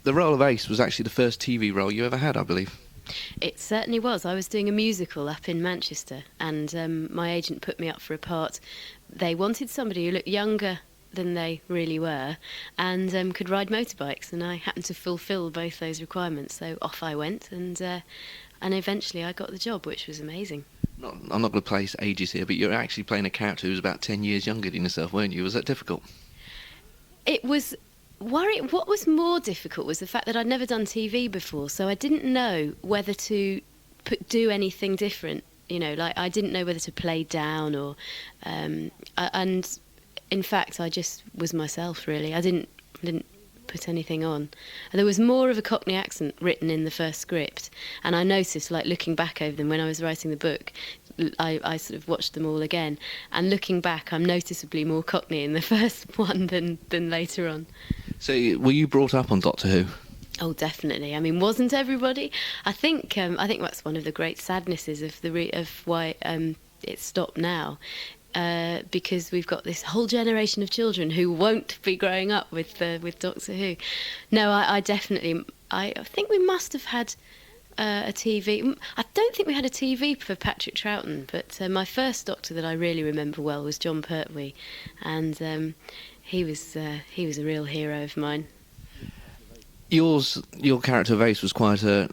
The role of Ace was actually the first TV role you ever had, I believe. It certainly was. I was doing a musical up in Manchester, and my agent put me up for a part. They wanted somebody who looked younger than they really were and could ride motorbikes, and I happened to fulfil both those requirements, so off I went, and eventually I got the job, which was amazing. I'm not going to place ages here, but you're actually playing a character who was about 10 years younger than yourself, weren't you? Was that difficult? It was what was more difficult was the fact that I'd never done TV before, so I didn't know whether to do anything different. You know, like I didn't know whether to play down or, and in fact, I just was myself. Really, I didn't put anything on. And there was more of a Cockney accent written in the first script, and I noticed, like looking back over them when I was writing the book, I sort of watched them all again, and looking back, I'm noticeably more Cockney in the first one than later on. So, were you brought up on Doctor Who? Oh, definitely. I mean, wasn't everybody? I think that's one of the great sadnesses of why it stopped now. Because we've got this whole generation of children who won't be growing up with Doctor Who. No, I definitely. I think we must have had a TV. I don't think we had a TV for Patrick Troughton, but my first Doctor that I really remember well was John Pertwee, and he was a real hero of mine. Your character of Ace was quite a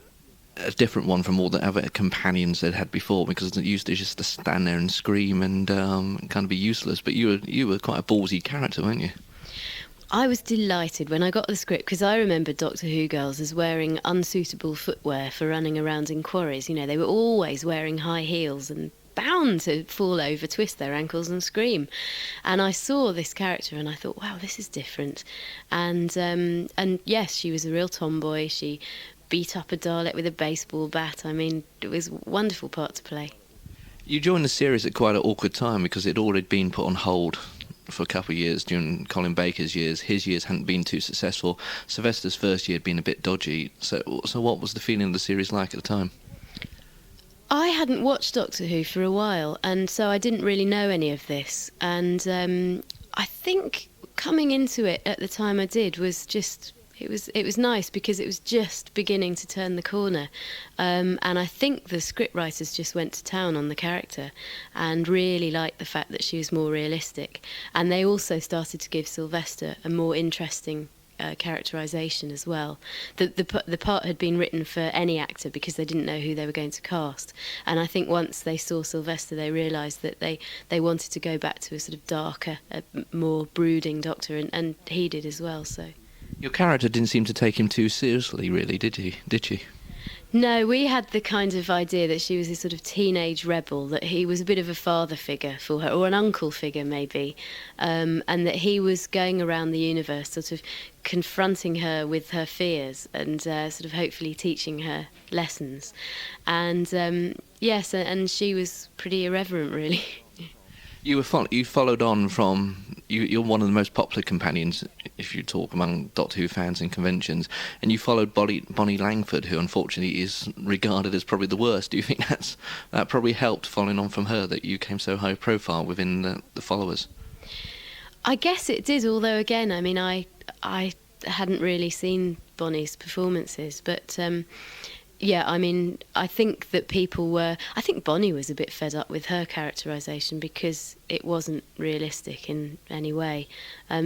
different one from all the other companions they'd had before, because it used to just to stand there and scream and kind of be useless. But you were quite a ballsy character, weren't you? I was delighted when I got the script, because I remembered Doctor Who girls as wearing unsuitable footwear for running around in quarries. You know, they were always wearing high heels and bound to fall over, twist their ankles and scream. And I saw this character and I thought, wow, this is different. And yes, she was a real tomboy. She beat up a Dalek with a baseball bat. I mean, it was a wonderful part to play. You joined the series at quite an awkward time, because it all had been put on hold for a couple of years during Colin Baker's years. His years hadn't been too successful. Sylvester's first year had been a bit dodgy. So what was the feeling of the series like at the time? I hadn't watched Doctor Who for a while, and so I didn't really know any of this. And I think coming into it at the time I did was just... It was nice, because it was just beginning to turn the corner, and I think the scriptwriters just went to town on the character and really liked the fact that she was more realistic, and they also started to give Sylvester a more interesting characterisation as well. The part had been written for any actor because they didn't know who they were going to cast, and I think once they saw Sylvester they realised that they wanted to go back to a sort of darker, more brooding Doctor, and he did as well. So. Your character didn't seem to take him too seriously, really, did she? No, we had the kind of idea that she was this sort of teenage rebel, that he was a bit of a father figure for her, or an uncle figure maybe, and that he was going around the universe sort of confronting her with her fears and sort of hopefully teaching her lessons. And yes, and she was pretty irreverent, really. You followed on from... You're one of the most popular companions, if you talk among Doctor Who fans and conventions, and you followed Bonnie Langford, who unfortunately is regarded as probably the worst. Do you think that probably helped, following on from her, that you came so high profile within the followers? I guess it did, although again, I mean, I hadn't really seen Bonnie's performances, but... yeah, I mean, I think that I think Bonnie was a bit fed up with her characterisation because it wasn't realistic in any way.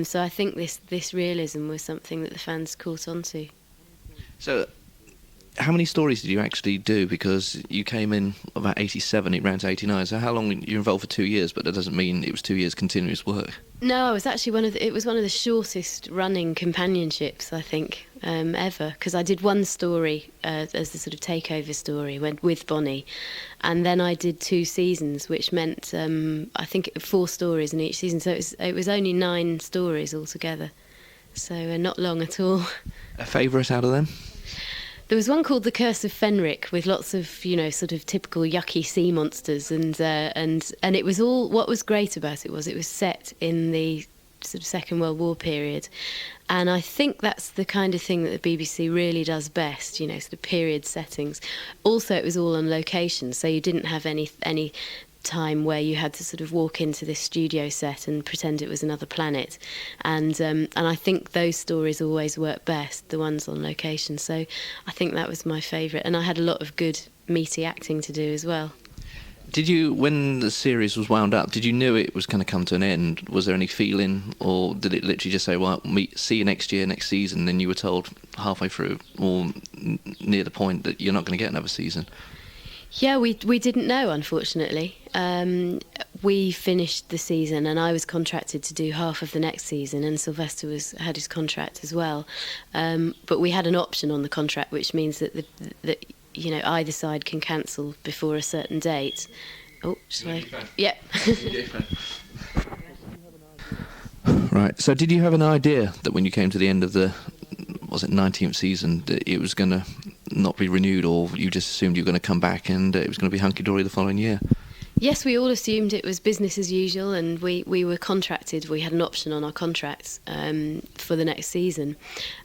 So I think this realism was something that the fans caught on to. So, how many stories did you actually do? Because you came in about 87, it ran to 89. So how long? You're involved for 2 years, but that doesn't mean it was 2 years continuous work. No, it was actually it was one of the shortest running companionships, I think, ever, because I did one story as the sort of takeover story with Bonnie, and then I did 2 seasons, which meant I think 4 stories in each season, so it was only 9 stories altogether, so not long at all. A favourite out of them? There was one called The Curse of Fenric with lots of, sort of typical yucky sea monsters, and it was all. What was great about it was set in the sort of Second World War period, and I think that's the kind of thing that the BBC really does best. Sort of period settings. Also, it was all on location, so you didn't have any time where you had to sort of walk into this studio set and pretend it was another planet, and I think those stories always work best, the ones on location. So I think that was my favourite, and I had a lot of good meaty acting to do as well. Did you, when the series was wound up, did you know it was going to come to an end? Was there any feeling, or did it literally just say, well, see you next year, next season, then you were told halfway through or near the point that you're not going to get another season? Yeah, we didn't know, unfortunately. We finished the season, and I was contracted to do half of the next season, and Sylvester had his contract as well. But we had an option on the contract, which means that either side can cancel before a certain date. Oh, shall I? Yeah. Right. So, did you have an idea that when you came to the end of the 19th season that it was going to not be renewed, or you just assumed you were going to come back and it was going to be hunky-dory the following year? Yes, we all assumed it was business as usual, and we were contracted. We had an option on our contracts for the next season,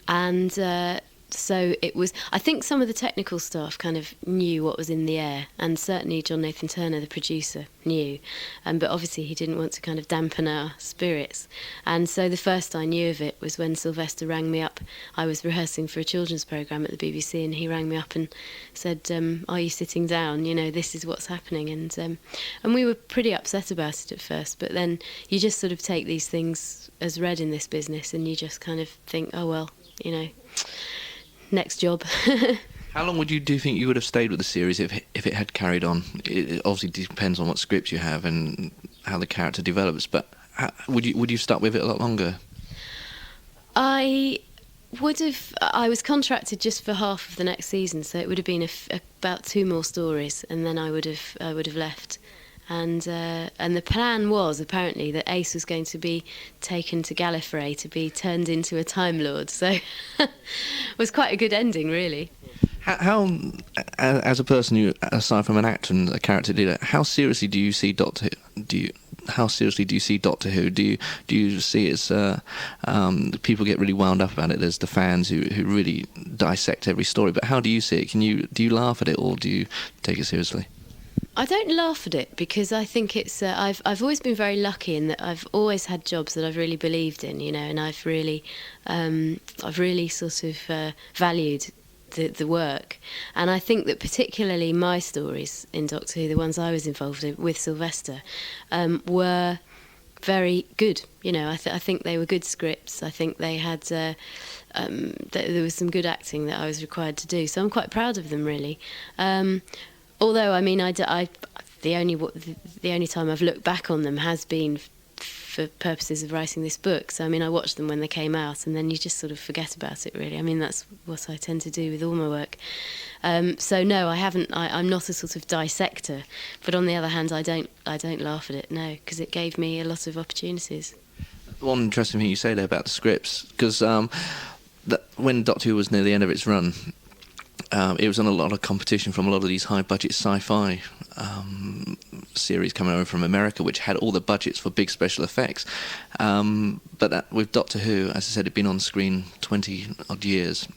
and so it was. I think some of the technical staff kind of knew what was in the air, and certainly John Nathan Turner, the producer, knew. But obviously he didn't want to kind of dampen our spirits. And so the first I knew of it was when Sylvester rang me up. I was rehearsing for a children's programme at the BBC, and he rang me up and said, "Are you sitting down? This is what's happening." And we were pretty upset about it at first, but then you just sort of take these things as read in this business, and you just kind of think, oh well, next job. How long do you think you would have stayed with the series if it had carried on? It obviously depends on what scripts you have and how the character develops, but would you stuck with it a lot longer? I would have. I was contracted just for half of the next season, so it would have been about 2 more stories, and then I would have left. And the plan was apparently that Ace was going to be taken to Gallifrey to be turned into a Time Lord. So it was quite a good ending, really. How, as a person who, aside from an actor and a character leader, how seriously do you see Doctor Who? How seriously do you see Doctor Who? Do you see it as people get really wound up about it? There's the fans who really dissect every story. But how do you see it? Do you laugh at it, or do you take it seriously? I don't laugh at it because I think it's. I've always been very lucky in that I've always had jobs that I've really believed in, and I've really sort of valued the work. And I think that particularly my stories in Doctor Who, the ones I was involved in with Sylvester, were very good. I think they were good scripts. I think they had. There was some good acting that I was required to do, so I'm quite proud of them, really. Although, I mean, the only time I've looked back on them has been for purposes of writing this book. So, I mean, I watched them when they came out, and then you just sort of forget about it, really. I mean, that's what I tend to do with all my work. So, no, I haven't. I'm not a sort of dissector, but on the other hand, I don't laugh at it, no, because it gave me a lot of opportunities. One interesting thing you say there about the scripts, because when Doctor Who was near the end of its run, it was on a lot of competition from a lot of these high-budget sci-fi series coming over from America, which had all the budgets for big special effects. But with Doctor Who, as I said, it'd been on screen 20-odd years,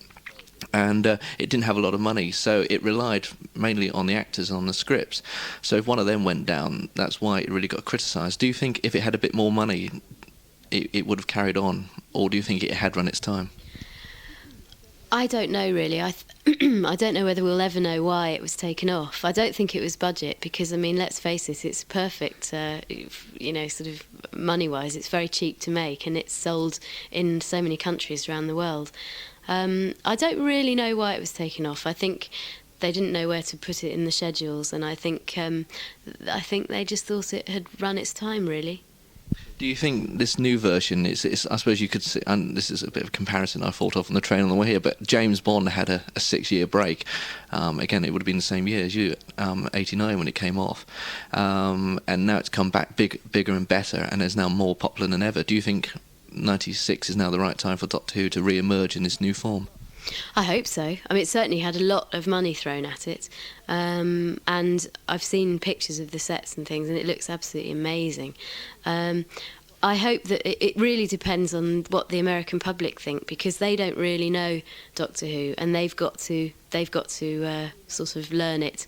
and it didn't have a lot of money, so it relied mainly on the actors and on the scripts. So if one of them went down, that's why it really got criticised. Do you think if it had a bit more money, it would have carried on, or do you think it had run its time? I don't know, really. I don't know whether we'll ever know why it was taken off. I don't think it was budget because, I mean, let's face it, it's perfect, sort of money-wise. It's very cheap to make, and it's sold in so many countries around the world. I don't really know why it was taken off. I think they didn't know where to put it in the schedules, and I think they just thought it had run its time, really. Do you think this new version is I suppose you could say, and this is a bit of a comparison I thought of on the train on the way here, but James Bond had a 6-year break. Again, it would have been the same year as you, 89 when it came off. And now it's come back bigger and better, and is now more popular than ever. Do you think 96 is now the right time for Doctor Who to re-emerge in this new form? I hope so. I mean, it certainly had a lot of money thrown at it. And I've seen pictures of the sets and things, and it looks absolutely amazing. I hope that it really depends on what the American public think, because they don't really know Doctor Who, and they've got to sort of learn it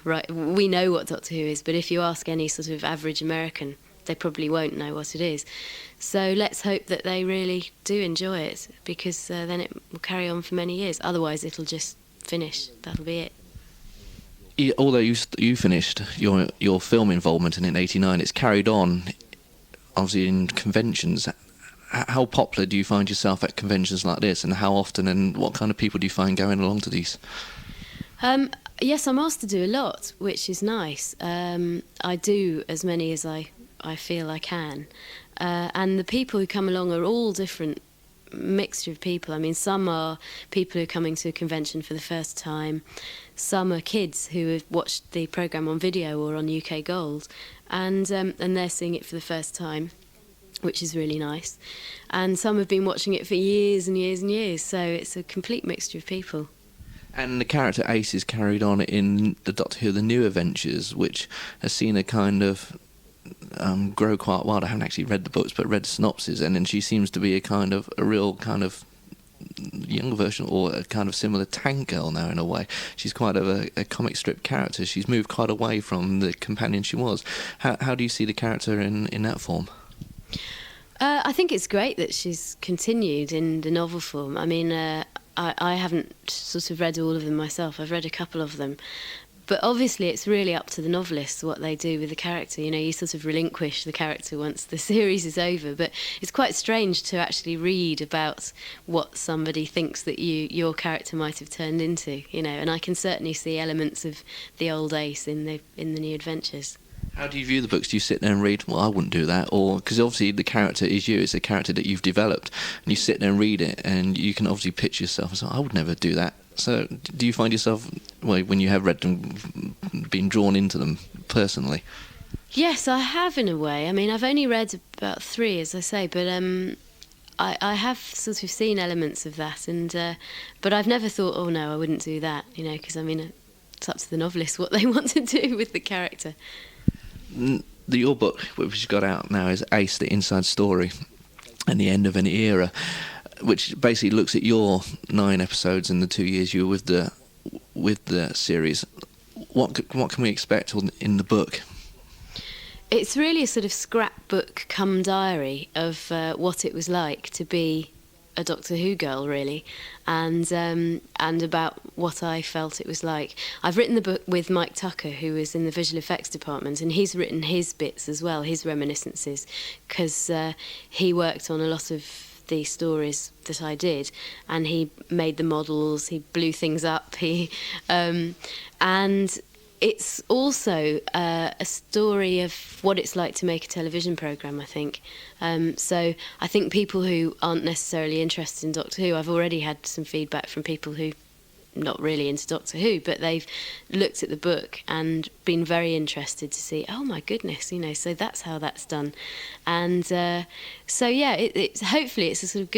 right, we know what Doctor Who is, but if you ask any sort of average American, they probably won't know what it is. So let's hope that they really do enjoy it, because then it will carry on for many years. Otherwise, it'll just finish. That'll be it. Although you finished your film involvement in '89, it's carried on, obviously, in conventions. How popular do you find yourself at conventions like this, and how often, and what kind of people do you find going along to these? Yes, I'm asked to do a lot, which is nice. I do as many as I feel I can. And the people who come along are all different mixture of people. I mean, some are people who are coming to a convention for the first time. Some are kids who have watched the programme on video or on UK Gold, and they're seeing it for the first time, which is really nice. And some have been watching it for years and years and years, so it's a complete mixture of people. And the character Ace is carried on in the Doctor Who The New Adventures, which has seen a kind of grow quite wild. I haven't actually read the books, but read the synopsis, and then she seems to be a real kind of younger version, or a kind of similar Tank Girl now in a way. She's quite a comic strip character. She's moved quite away from the companion she was. How do you see the character in that form? I think it's great that she's continued in the novel form. I mean, I haven't sort of read all of them myself. I've read a couple of them. But obviously it's really up to the novelists what they do with the character. You know, you sort of relinquish the character once the series is over. But it's quite strange to actually read about what somebody thinks that your character might have turned into, you know. And I can certainly see elements of the old Ace in the New Adventures. How do you view the books? Do you sit there and read, well, I wouldn't do that? Or, because obviously the character is you, it's a character that you've developed, and you sit there and read it, and you can obviously picture yourself and say, I would never do that. So do you find yourself, well, when you have read them, being drawn into them personally? Yes, I have in a way. I mean, I've only read about 3, as I say, but I have sort of seen elements of that, and but I've never thought, oh no, I wouldn't do that, you know, because I mean, it's up to the novelist what they want to do with the character. Your book, which you got out now, is Ace, the Inside Story and the End of an Era, which basically looks at your 9 episodes in the 2 years you were with the series. What can we expect in the book? It's really a sort of scrapbook come diary of what it was like to be a Doctor Who girl, really, and about what I felt it was like. I've written the book with Mike Tucker, who is in the visual effects department, and he's written his bits as well, his reminiscences, because he worked on a lot of the stories that I did, and he made the models, he blew things up, and it's also a story of what it's like to make a television programme, I think. So I think people who aren't necessarily interested in Doctor Who, I've already had some feedback from people who not really into Doctor Who, but they've looked at the book and been very interested to see, oh my goodness, you know, so that's how that's done. And so yeah, it's hopefully it's a sort of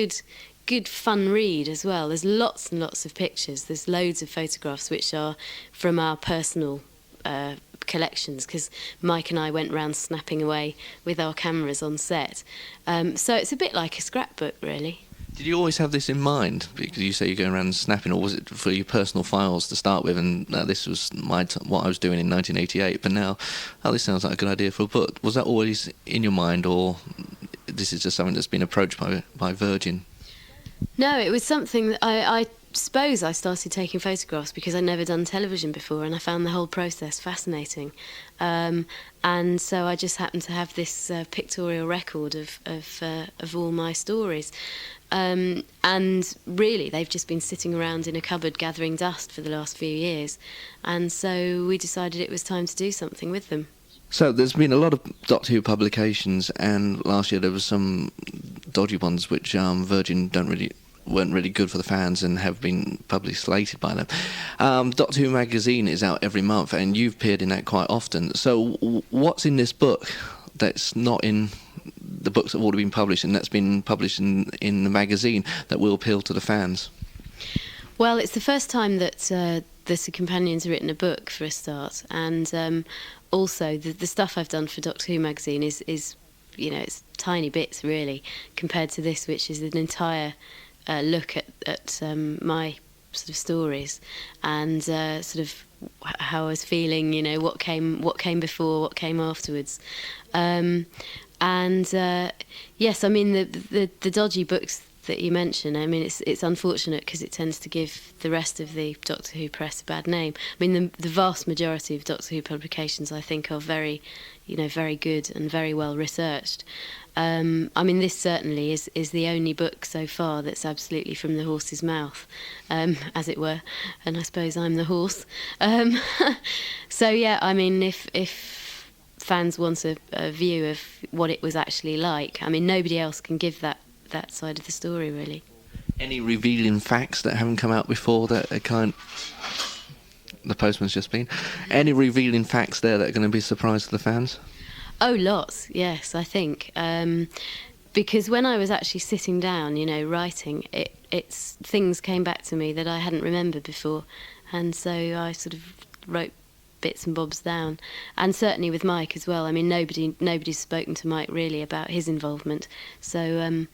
good fun read as well. There's lots and lots of pictures. There's loads of photographs which are from our personal collections, because Mike and I went round snapping away with our cameras on set. So it's a bit like a scrapbook, really. Did you always have this in mind? Because you say you're going around snapping, or was it for your personal files to start with, and this was what I was doing in 1988, but now, this sounds like a good idea for a book. Was that always in your mind, or this is just something that's been approached by Virgin? No, it was something that I suppose I started taking photographs because I'd never done television before, and I found the whole process fascinating. And so I just happened to have this pictorial record of all my stories. And really, they've just been sitting around in a cupboard gathering dust for the last few years. And so we decided it was time to do something with them. So there's been a lot of Doctor Who publications, and last year there was some dodgy ones which Virgin weren't really good for the fans and have been publicly slated by them. Doctor Who magazine is out every month, and you've appeared in that quite often. So what's in this book that's not in the books that have already been published, and that's been published in the magazine, that will appeal to the fans? Well, it's the first time that the Companion's written a book, for a start, and also the stuff I've done for Doctor Who magazine is you know, it's tiny bits really compared to this, which is an entire look at my sort of stories, and sort of how I was feeling. You know, what came before, what came afterwards. Yes, I mean the dodgy books that you mention, I mean it's unfortunate because it tends to give the rest of the Doctor Who press a bad name. I mean the vast majority of Doctor Who publications, I think, are very good and very well researched. I mean this certainly is the only book so far that's absolutely from the horse's mouth, as it were, and I suppose I'm the horse. So yeah, I mean if fans want a view of what it was actually like, I mean nobody else can give that side of the story, really. Any revealing facts that haven't come out before that are the postman's just been? Any revealing facts there that are going to be a surprise to the fans? Oh, lots, yes, I think. Because when I was actually sitting down, writing, it's things came back to me that I hadn't remembered before. And so I sort of wrote bits and bobs down. And certainly with Mike as well. I mean, nobody's spoken to Mike really about his involvement. So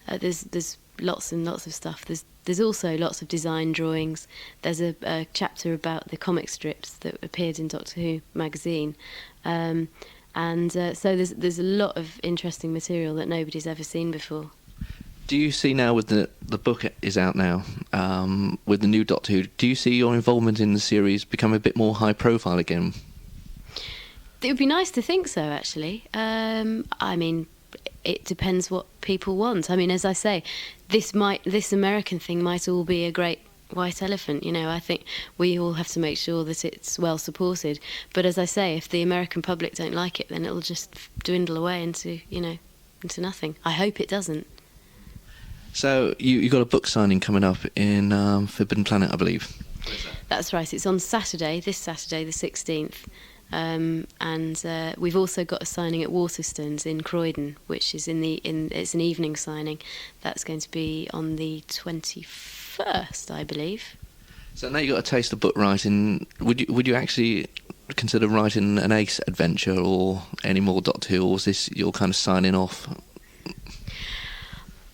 there's lots and lots of stuff. There's also lots of design drawings. There's a chapter about the comic strips that appeared in Doctor Who magazine, so there's a lot of interesting material that nobody's ever seen before. Do you see now, with the book is out now, with the new Doctor Who, do you see your involvement in the series become a bit more high profile again? It would be nice to think so, actually. I mean, it depends what people want. I mean, as I say, this American thing might all be a great white elephant. I think we all have to make sure that it's well supported. But as I say, if the American public don't like it, then it'll just dwindle away into nothing. I hope it doesn't. So you got a book signing coming up in Forbidden Planet, I believe. That's right. It's on Saturday, this Saturday, the 16th. And we've also got a signing at Waterstones in Croydon, which is it's an evening signing. That's going to be on the 21st, I believe. So now you got a taste of book writing. Would you actually consider writing an Ace adventure or any more Doctor Who, or is this your kind of signing off?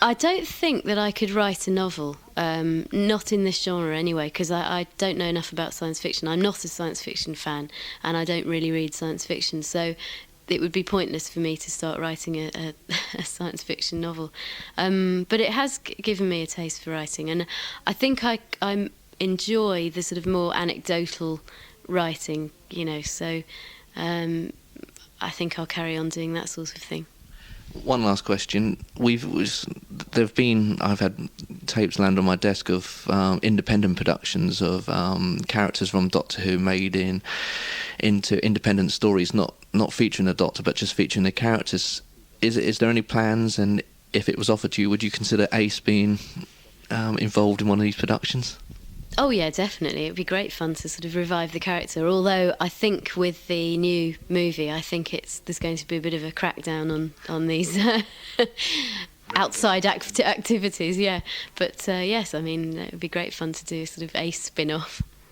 I don't think that I could write a novel, not in this genre anyway, because I don't know enough about science fiction. I'm not a science fiction fan, and I don't really read science fiction, so it would be pointless for me to start writing a science fiction novel. But it has given me a taste for writing, and I think I enjoy the sort of more anecdotal writing, so I think I'll carry on doing that sort of thing. One last question. I've had tapes land on my desk of independent productions of characters from Doctor Who made into independent stories, not featuring the Doctor, but just featuring the characters. Is there any plans, and if it was offered to you, would you consider Ace being involved in one of these productions? Oh yeah, definitely. It'd be great fun to sort of revive the character. Although I think with the new movie, I think there's going to be a bit of a crackdown on these outside activities. Yeah, but yes, I mean it would be great fun to do a sort of Ace spin-off.